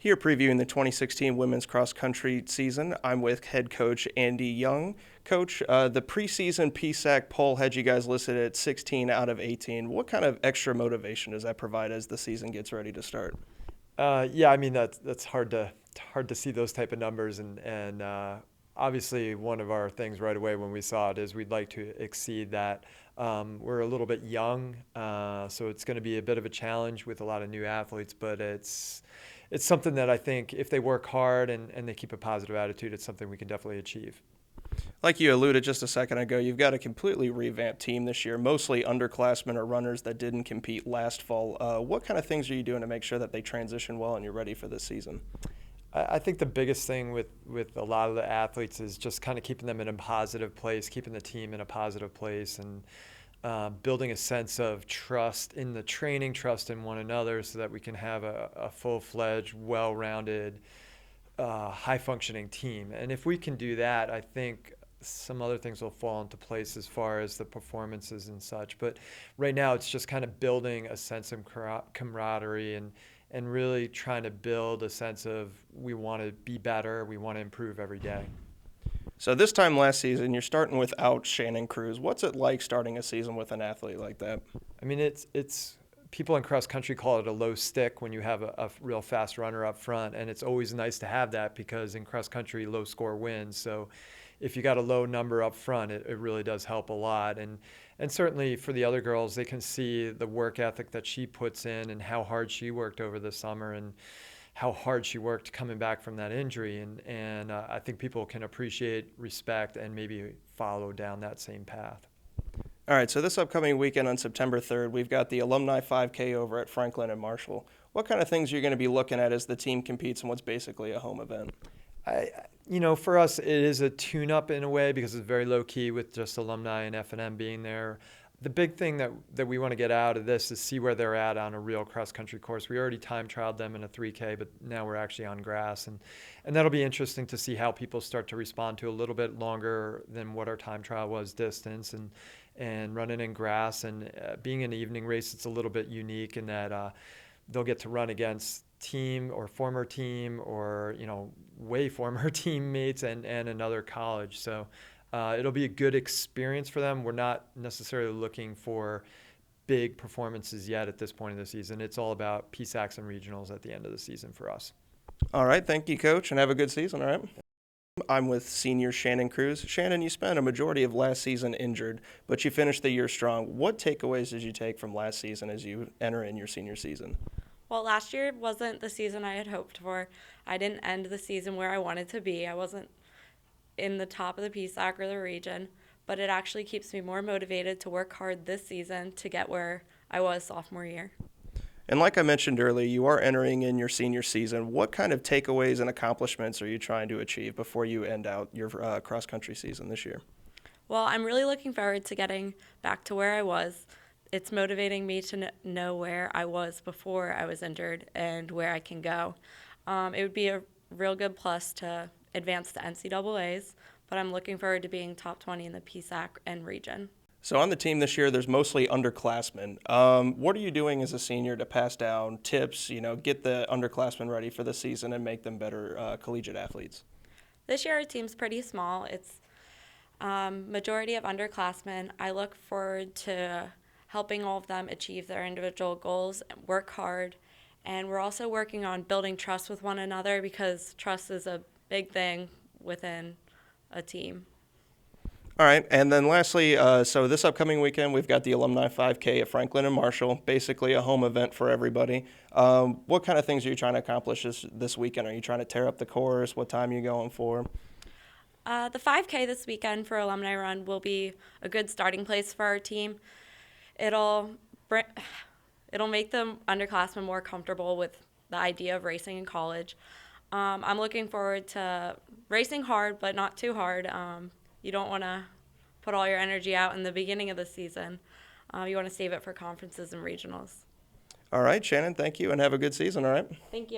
Here previewing the 2016 women's cross country season, I'm with head coach Andy Young. Coach, the preseason PSAC poll had you guys listed at 16 out of 18. What kind of extra motivation does that provide as the season gets ready to start? Yeah, I mean that's hard to see those type of numbers, and obviously one of our things right away when we saw it is we'd like to exceed that. We're a little bit young, so it's going to be a bit of a challenge with a lot of new athletes, but it's something that I think if they work hard and they keep a positive attitude, it's something we can definitely achieve. Like you alluded just a second ago, you've got a completely revamped team this year, mostly underclassmen or runners that didn't compete last fall. What kind of things are you doing to make sure that they transition well and you're ready for this season? I think the biggest thing with a lot of the athletes is just kind of keeping them in a positive place, keeping the team in a positive place, and building a sense of trust in the training, trust in one another, so that we can have a full-fledged, well-rounded, high-functioning team. And if we can do that, I think some other things will fall into place as far as the performances and such. But right now, it's just kind of building a sense of camaraderie and really trying to build a sense of we want to be better, we want to improve every day. So this time last season, you're starting without Shannon Cruz. What's it like starting a season with an athlete like that? I mean, it's people in cross country call it a low stick when you have a real fast runner up front, and it's always nice to have that because in cross country, low score wins. So if you got a low number up front, it really does help a lot. And certainly for the other girls, they can see the work ethic that she puts in and how hard she worked over the summer and how hard she worked coming back from that injury. And I think people can appreciate, respect, and maybe follow down that same path. All right, so this upcoming weekend on September 3rd, we've got the Alumni 5K over at Franklin and Marshall. What kind of things are you going to be looking at as the team competes in what's basically a home event? For us, it is a tune-up in a way because it's very low-key with just alumni and F&M being there. The big thing that we want to get out of this is see where they're at on a real cross-country course. We already time-trialed them in a 3K, but now we're actually on grass. And that'll be interesting to see how people start to respond to a little bit longer than what our time trial was distance and running in grass. And being an evening race, it's a little bit unique in that they'll get to run against team or former team or way former teammates and another college. So it'll be a good experience for them. We're not necessarily looking for big performances yet at this point in the season. It's all about PSACs and regionals at the end of the season for us. All right, thank you, Coach, and have a good season, all right? I'm with senior Shannon Cruz. Shannon, you spent a majority of last season injured, but you finished the year strong. What takeaways did you take from last season as you enter in your senior season? Well, last year wasn't the season I had hoped for. I didn't end the season where I wanted to be. I wasn't in the top of the PSAC or the region, but it actually keeps me more motivated to work hard this season to get where I was sophomore year. And like I mentioned earlier, you are entering in your senior season. What kind of takeaways and accomplishments are you trying to achieve before you end out your cross-country season this year? Well, I'm really looking forward to getting back to where I was. It's motivating me to know where I was before I was injured and where I can go. It would be a real good plus to advance to NCAAs, but I'm looking forward to being top 20 in the PSAC and region. So on the team this year, there's mostly underclassmen. What are you doing as a senior to pass down tips, get the underclassmen ready for the season and make them better collegiate athletes? This year our team's pretty small. It's majority of underclassmen. I look forward to helping all of them achieve their individual goals, work hard, and we're also working on building trust with one another because trust is a big thing within a team. All right, and then lastly, so this upcoming weekend, we've got the Alumni 5K at Franklin and Marshall, basically a home event for everybody. What kind of things are you trying to accomplish this weekend? Are you trying to tear up the course? What time are you going for? The 5K this weekend for Alumni Run will be a good starting place for our team. It'll make the underclassmen more comfortable with the idea of racing in college. I'm looking forward to racing hard, but not too hard. You don't want to put all your energy out in the beginning of the season. You want to save it for conferences and regionals. All right, Shannon, thank you, and have a good season, all right? Thank you.